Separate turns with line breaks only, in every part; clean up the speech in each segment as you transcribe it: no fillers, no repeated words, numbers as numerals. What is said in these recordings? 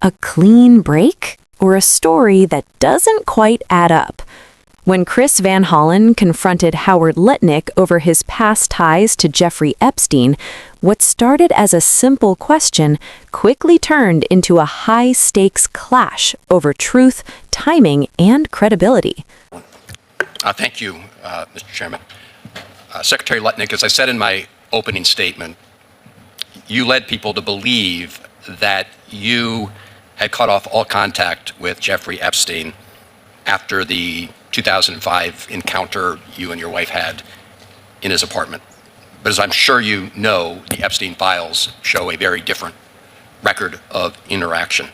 A clean break? Or a story that doesn't quite add up? When Chris Van Hollen confronted Howard Lutnick over his past ties to Jeffrey Epstein, what started as a simple question quickly turned into a high-stakes clash over truth, timing, and credibility.
Thank you, Mr. Chairman. Secretary Lutnick, as I said in my opening statement, you led people to believe that you had cut off all contact with Jeffrey Epstein after the 2005 encounter you and your wife had in his apartment. But as I'm sure you know, the Epstein files show a very different record of interaction.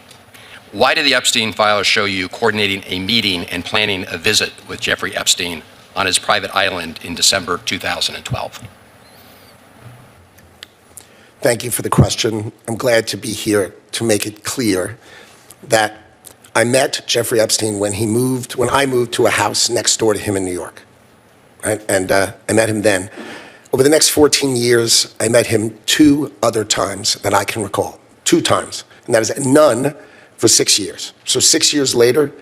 Why did the Epstein files show you coordinating a meeting and planning a visit with Jeffrey Epstein on his private island in December 2012?
Thank you for the question. I'm glad to be here to make it clear that I met Jeffrey Epstein when I moved to a house next door to him in New York, right? And I met him then. Over the next 14 years, I met him 2 other times that I can recall, 2 times, and that is none for 6 years. So 6 years later,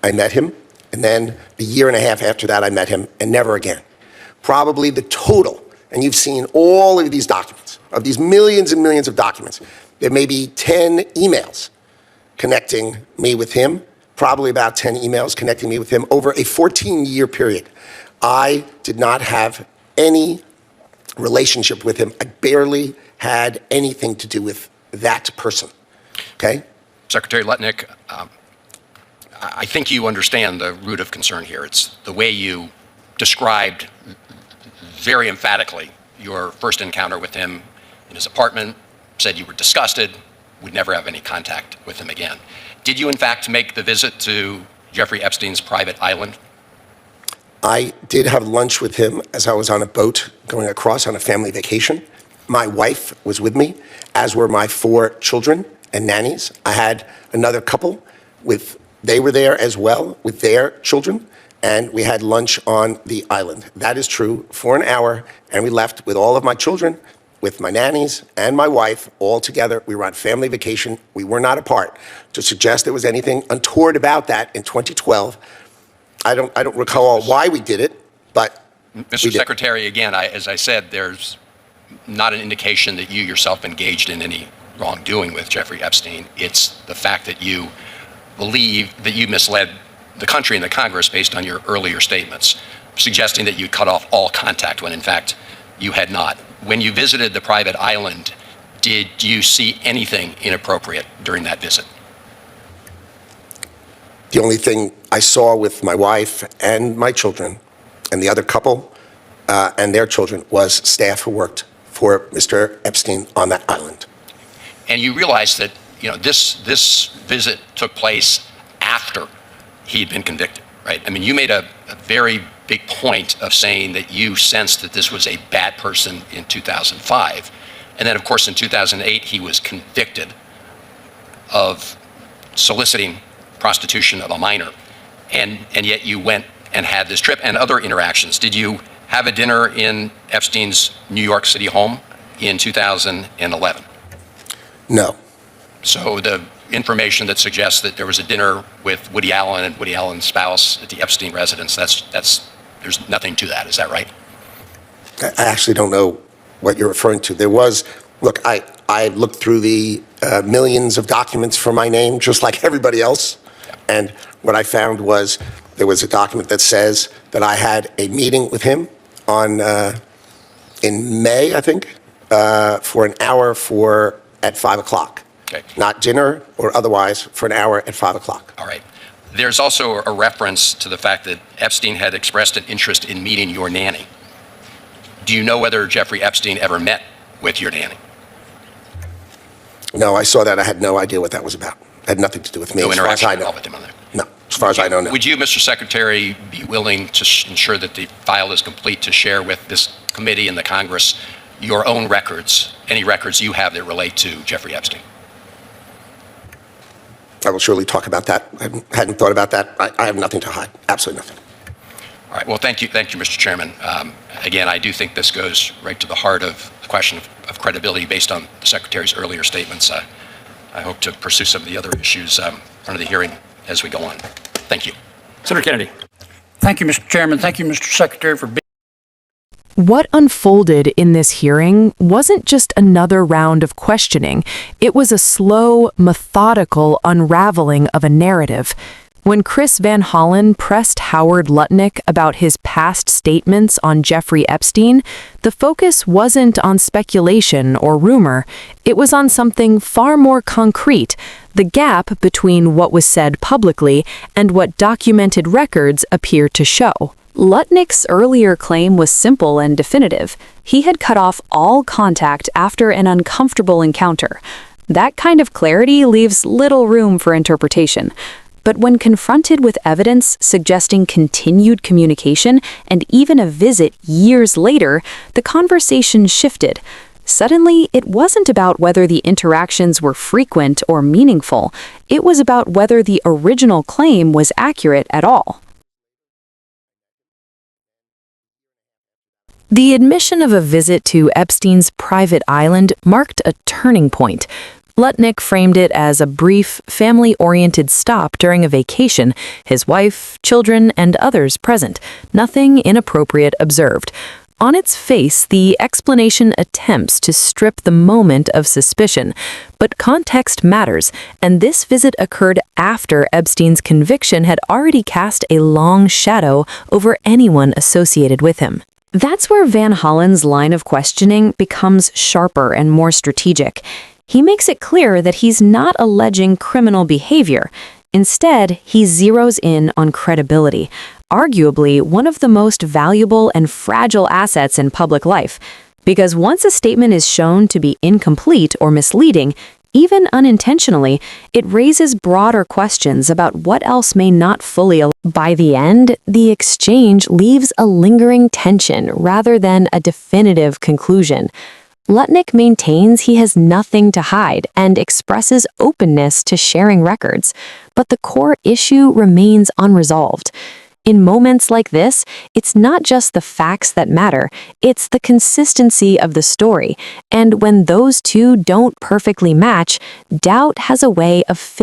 I met him, and then the year and a half after that, I met him, and never again. Probably the total, and you've seen all of these documents, of these millions and millions of documents, there may be 10 emails connecting me with him, probably about 10 emails connecting me with him over a 14-year period. I did not have any relationship with him. I barely had anything to do with that person, okay?
Secretary Lutnick, I think you understand the root of concern here. It's the way you described very emphatically your first encounter with him in his apartment, said you were disgusted, would never have any contact with him again. Did you, in fact, make the visit to Jeffrey Epstein's private island?
I did have lunch with him as I was on a boat going across on a family vacation. My wife was with me, as were my 4 children and nannies. I had another couple they were there as well with their children, and we had lunch on the island. That is true, for an hour, and we left with all of my children, with my nannies and my wife all together. We were on family vacation. We were not apart. To suggest there was anything untoward about that in 2012, I don't recall why we did it, but
Mr. Secretary, again, as I said, there's not an indication that you yourself engaged in any wrongdoing with Jeffrey Epstein. It's the fact that you believe that you misled the country and the Congress based on your earlier statements, suggesting that you cut off all contact when, in fact, you had not. When you visited the private island, did you see anything inappropriate during that visit?
The only thing I saw with my wife and my children and the other couple and their children was staff who worked for Mr. Epstein on that island.
And you realize that this visit took place after he'd been convicted, right? I mean, you made a very big point of saying that you sensed that this was a bad person in 2005. And then, of course, in 2008, he was convicted of soliciting prostitution of a minor. And yet you went and had this trip and other interactions. Did you have a dinner in Epstein's New York City home in 2011?
No.
So the information that suggests that there was a dinner with Woody Allen and Woody Allen's spouse at the Epstein residence, there's nothing to that. Is that right?
I actually don't know what you're referring to. There was, look, I looked through the millions of documents for my name, just like everybody else. Yeah. And what I found was there was a document that says that I had a meeting with him in May, I think, for an hour at 5 o'clock.
Okay.
Not dinner or otherwise, for an hour at 5 o'clock.
All right. There's also a reference to the fact that Epstein had expressed an interest in meeting your nanny. Do you know whether Jeffrey Epstein ever met with your nanny?
No, I saw that. I had no idea what that was about. It had nothing to do with me.
No
as far as
interaction
I
at
know.
all with him on there?
No, as far as I know, no.
Would you, Mr. Secretary, be willing to ensure that the file is complete to share with this committee and the Congress your own records, any records you have that relate to Jeffrey Epstein?
I will surely talk about that. I hadn't thought about that. I have nothing to hide. Absolutely nothing.
All right. Well, thank you, Mr. Chairman. Again, I do think this goes right to the heart of the question of credibility based on the Secretary's earlier statements. I hope to pursue some of the other issues under the hearing as we go on. Thank you.
Senator Kennedy. Thank you, Mr. Chairman. Thank you, Mr. Secretary, for being.
What unfolded in this hearing wasn't just another round of questioning. It was a slow, methodical unraveling of a narrative. When Chris Van Hollen pressed Howard Lutnick about his past statements on Jeffrey Epstein, the focus wasn't on speculation or rumor. It was on something far more concrete, the gap between what was said publicly and what documented records appear to show. Lutnick's earlier claim was simple and definitive. He had cut off all contact after an uncomfortable encounter. That kind of clarity leaves little room for interpretation. But when confronted with evidence suggesting continued communication and even a visit years later, the conversation shifted. Suddenly, it wasn't about whether the interactions were frequent or meaningful. It was about whether the original claim was accurate at all. The admission of a visit to Epstein's private island marked a turning point. Lutnick framed it as a brief, family-oriented stop during a vacation, his wife, children, and others present. Nothing inappropriate observed. On its face, the explanation attempts to strip the moment of suspicion. But context matters, and this visit occurred after Epstein's conviction had already cast a long shadow over anyone associated with him. That's where Van Hollen's line of questioning becomes sharper and more strategic. He makes it clear that he's not alleging criminal behavior. Instead, he zeroes in on credibility, arguably one of the most valuable and fragile assets in public life. Because once a statement is shown to be incomplete or misleading, even unintentionally, it raises broader questions about what else may not fully align. By the end, the exchange leaves a lingering tension rather than a definitive conclusion. Lutnick maintains he has nothing to hide and expresses openness to sharing records, but the core issue remains unresolved. In moments like this, it's not just the facts that matter, it's the consistency of the story, and when those two don't perfectly match, doubt has a way of filling